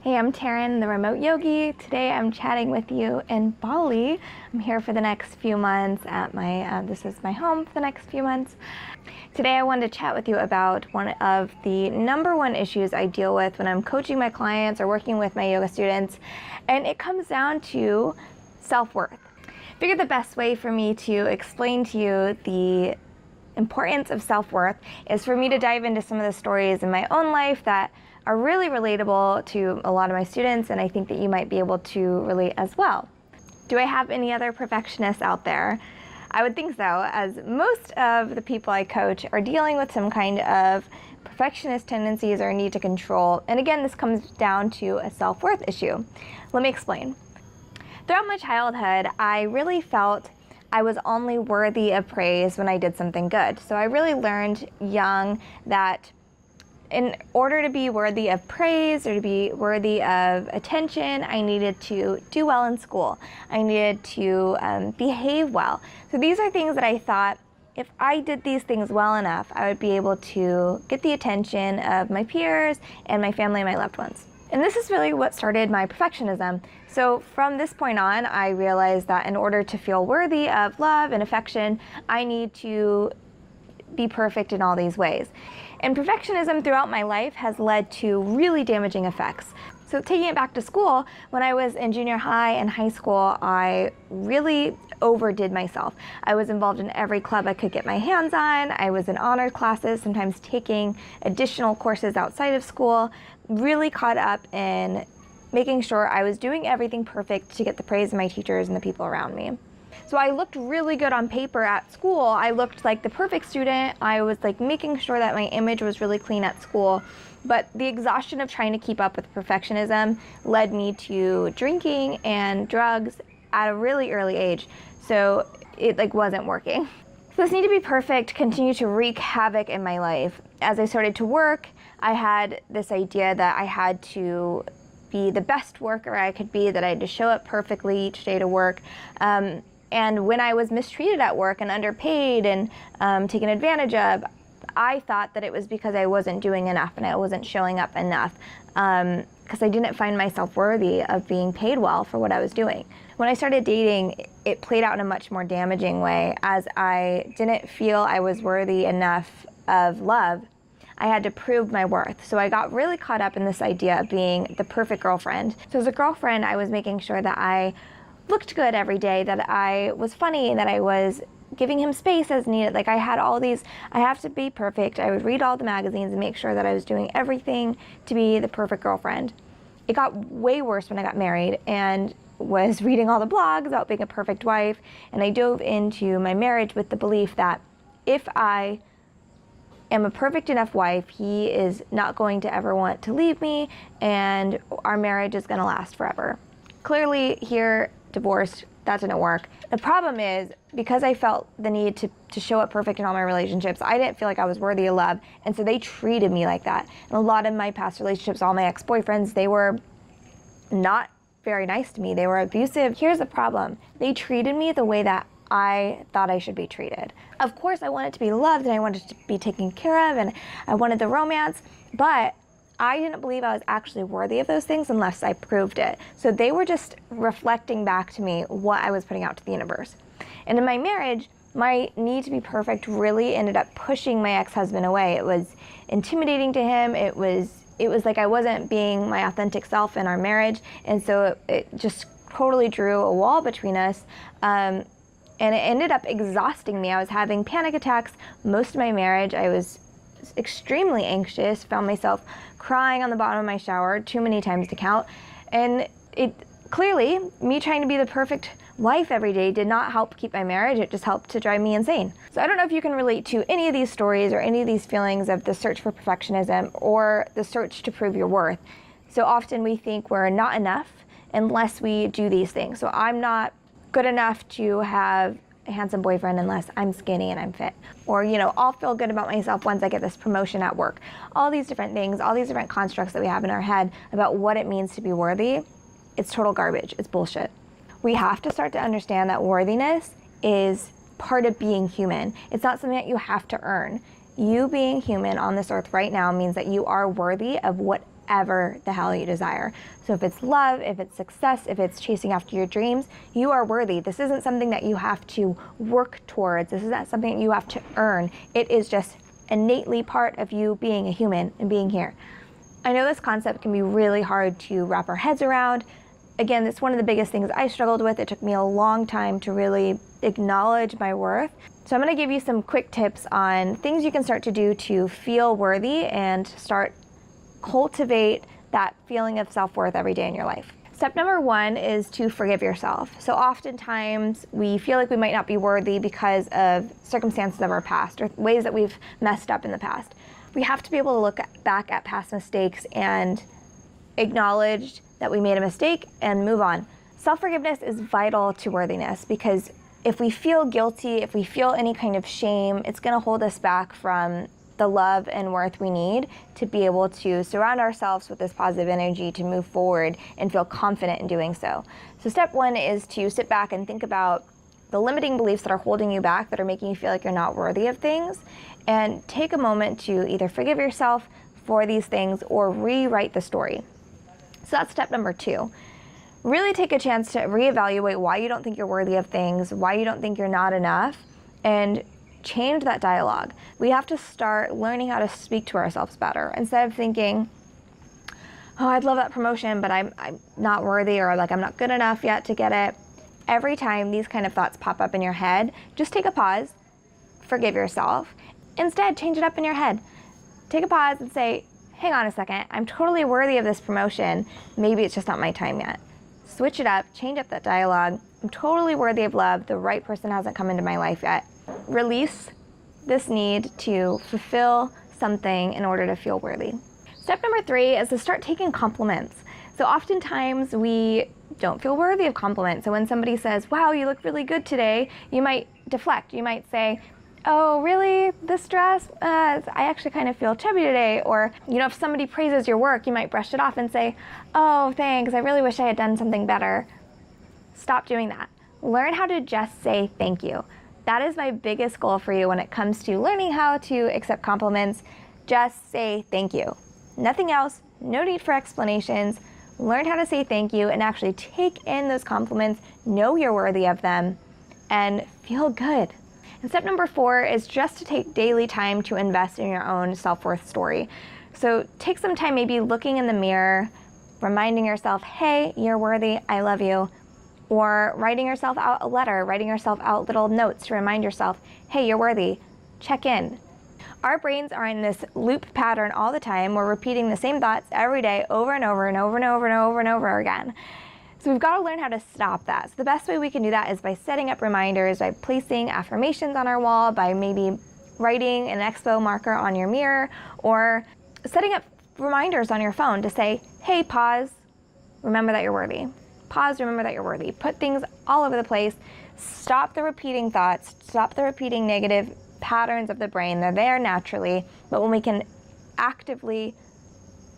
Hey, I'm Taryn, the remote yogi. Today I'm chatting with you in Bali. I'm here for the next few months at this is my home for the next few months. Today I wanted to chat with you about one of the number one issues I deal with when I'm coaching my clients or working with my yoga students, and it comes down to self-worth. I figured the best way for me to explain to you the importance of self-worth is for me to dive into some of the stories in my own life that are really relatable to a lot of my students, and I think that you might be able to relate as well. Do I have any other perfectionists out there? I would think so, as most of the people I coach are dealing with some kind of perfectionist tendencies or need to control. And again, this comes down to a self-worth issue. Let me explain. Throughout my childhood, I really felt I was only worthy of praise when I did something good. So I really learned young that in order to be worthy of praise or to be worthy of attention, I needed to do well in school. I needed to behave well. So these are things that I thought if I did these things well enough, I would be able to get the attention of my peers and my family and my loved ones. And this is really what started my perfectionism. So from this point on, I realized that in order to feel worthy of love and affection, I need to be perfect in all these ways. And perfectionism throughout my life has led to really damaging effects. So taking it back to school, when I was in junior high and high school, I really overdid myself. I was involved in every club I could get my hands on. I was in honor classes, sometimes taking additional courses outside of school, really caught up in making sure I was doing everything perfect to get the praise of my teachers and the people around me. So I looked really good on paper at school. I looked like the perfect student. I was like making sure that my image was really clean at school. But the exhaustion of trying to keep up with perfectionism led me to drinking and drugs at a really early age. So it wasn't working. So this need to be perfect continued to wreak havoc in my life. As I started to work, I had this idea that I had to be the best worker I could be, that I had to show up perfectly each day to work. And when I was mistreated at work and underpaid and taken advantage of, I thought that it was because I wasn't doing enough and I wasn't showing up enough because I didn't find myself worthy of being paid well for what I was doing. When I started dating, it played out in a much more damaging way. As I didn't feel I was worthy enough of love, I had to prove my worth. So I got really caught up in this idea of being the perfect girlfriend. So as a girlfriend, I was making sure that I looked good every day, that I was funny, that I was giving him space as needed. Like I had all these, I have to be perfect. I would read all the magazines and make sure that I was doing everything to be the perfect girlfriend. It got way worse when I got married and was reading all the blogs about being a perfect wife. And I dove into my marriage with the belief that if I am a perfect enough wife, he is not going to ever want to leave me and our marriage is going to last forever. Clearly here, divorced, that didn't work. The problem is, because I felt the need to show up perfect in all my relationships, I didn't feel like I was worthy of love, and so they treated me like that. And a lot of my past relationships, all my ex-boyfriends, they were not very nice to me. They were abusive. Here's the problem. They treated me the way that I thought I should be treated. Of course, I wanted to be loved, and I wanted to be taken care of, and I wanted the romance, but I didn't believe I was actually worthy of those things unless I proved it. So they were just reflecting back to me what I was putting out to the universe. And in my marriage, my need to be perfect really ended up pushing my ex-husband away. It was intimidating to him. It was like I wasn't being my authentic self in our marriage. And so it just totally drew a wall between us. And it ended up exhausting me. I was having panic attacks most of my marriage. I was extremely anxious, found myself crying on the bottom of my shower too many times to count. And it clearly, me trying to be the perfect wife every day did not help keep my marriage. It just helped to drive me insane. So I don't know if you can relate to any of these stories or any of these feelings of the search for perfectionism or the search to prove your worth. So often we think we're not enough unless we do these things. So I'm not good enough to have a handsome boyfriend unless I'm skinny and I'm fit. Or, I'll feel good about myself once I get this promotion at work. All these different things, all these different constructs that we have in our head about what it means to be worthy, it's total garbage. It's bullshit. We have to start to understand that worthiness is part of being human. It's not something that you have to earn. You being human on this earth right now means that you are worthy of what whatever the hell you desire. So if it's love, if it's success, if it's chasing after your dreams, you are worthy. This isn't something that you have to work towards. This isn't something you have to earn. It is just innately part of you being a human and being here. I know this concept can be really hard to wrap our heads around. Again, that's one of the biggest things I struggled with. It took me a long time to really acknowledge my worth. So I'm going to give you some quick tips on things you can start to do to feel worthy and start cultivate that feeling of self-worth every day in your life. Step number 1 is to forgive yourself. So oftentimes we feel like we might not be worthy because of circumstances of our past or ways that we've messed up in the past. We have to be able to look back at past mistakes and acknowledge that we made a mistake and move on. Self-forgiveness is vital to worthiness because if we feel guilty, if we feel any kind of shame, it's going to hold us back from the love and worth we need to be able to surround ourselves with this positive energy to move forward and feel confident in doing so. So step 1 is to sit back and think about the limiting beliefs that are holding you back, that are making you feel like you're not worthy of things, and take a moment to either forgive yourself for these things or rewrite the story. So that's step number 2. Really take a chance to reevaluate why you don't think you're worthy of things, why you don't think you're not enough, and change that dialogue. We have to start learning how to speak to ourselves better. Instead of thinking, oh, I'd love that promotion, but I'm not worthy, or like I'm not good enough yet to get it. Every time these kind of thoughts pop up in your head, just take a pause, forgive yourself. Instead, change it up in your head. Take a pause and say, hang on a second, I'm totally worthy of this promotion. Maybe it's just not my time yet. Switch it up, change up that dialogue. I'm totally worthy of love. The right person hasn't come into my life yet. Release this need to fulfill something in order to feel worthy. Step number 3 is to start taking compliments. So oftentimes we don't feel worthy of compliments. So when somebody says, wow, you look really good today, you might deflect. You might say, oh, really? This dress? I actually kind of feel chubby today. Or, if somebody praises your work, you might brush it off and say, oh, thanks. I really wish I had done something better. Stop doing that. Learn how to just say thank you. That is my biggest goal for you when it comes to learning how to accept compliments. Just say thank you. Nothing else. No need for explanations. Learn how to say thank you and actually take in those compliments, know you're worthy of them, and feel good. And step number 4 is just to take daily time to invest in your own self-worth story. So take some time maybe looking in the mirror, reminding yourself, hey, you're worthy, I love you. Or writing yourself out a letter, writing yourself out little notes to remind yourself, hey, you're worthy, check in. Our brains are in this loop pattern all the time. We're repeating the same thoughts every day over and over and over and over and over and over again. So we've got to learn how to stop that. So the best way we can do that is by setting up reminders, by placing affirmations on our wall, by maybe writing an expo marker on your mirror, or setting up reminders on your phone to say, hey, pause, remember that you're worthy. Pause, remember that you're worthy. Put things all over the place. Stop the repeating thoughts. Stop the repeating negative patterns of the brain. They're there naturally, but when we can actively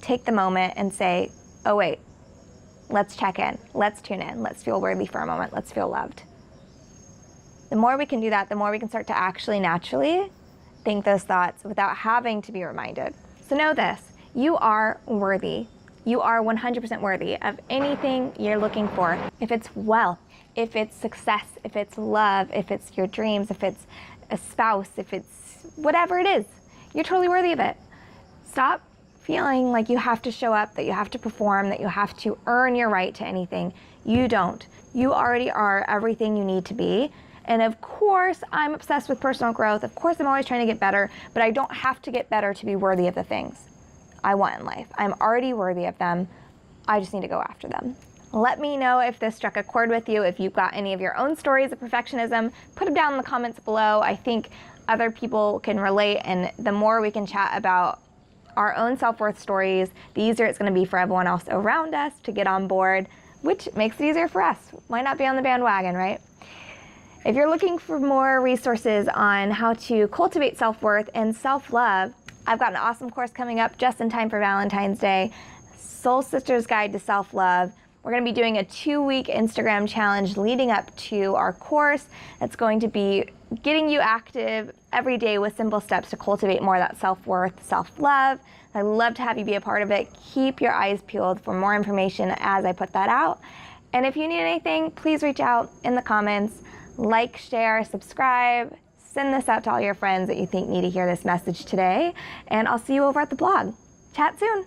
take the moment and say, oh wait, let's check in, let's tune in, let's feel worthy for a moment, let's feel loved. The more we can do that, the more we can start to actually naturally think those thoughts without having to be reminded. So know this, you are worthy. You are 100% worthy of anything you're looking for. If it's wealth, if it's success, if it's love, if it's your dreams, if it's a spouse, if it's whatever it is, you're totally worthy of it. Stop feeling like you have to show up, that you have to perform, that you have to earn your right to anything. You don't. You already are everything you need to be. And of course, I'm obsessed with personal growth. Of course, I'm always trying to get better, but I don't have to get better to be worthy of the things I want in life. I'm already worthy of them. I just need to go after them. Let me know if this struck a chord with you, if you've got any of your own stories of perfectionism. Put them down in the comments below. I think other people can relate, and the more we can chat about our own self-worth stories, the easier it's going to be for everyone else around us to get on board, which makes it easier for us. Why not be on the bandwagon, right? If you're looking for more resources on how to cultivate self-worth and self-love, I've got an awesome course coming up just in time for Valentine's Day, Soul Sister's Guide to Self-Love. We're going to be doing a 2-week Instagram challenge leading up to our course. It's going to be getting you active every day with simple steps to cultivate more of that self-worth, self-love. I'd love to have you be a part of it. Keep your eyes peeled for more information as I put that out. And if you need anything, please reach out in the comments. Like, share, subscribe. Send this out to all your friends that you think need to hear this message today. And I'll see you over at the blog. Chat soon.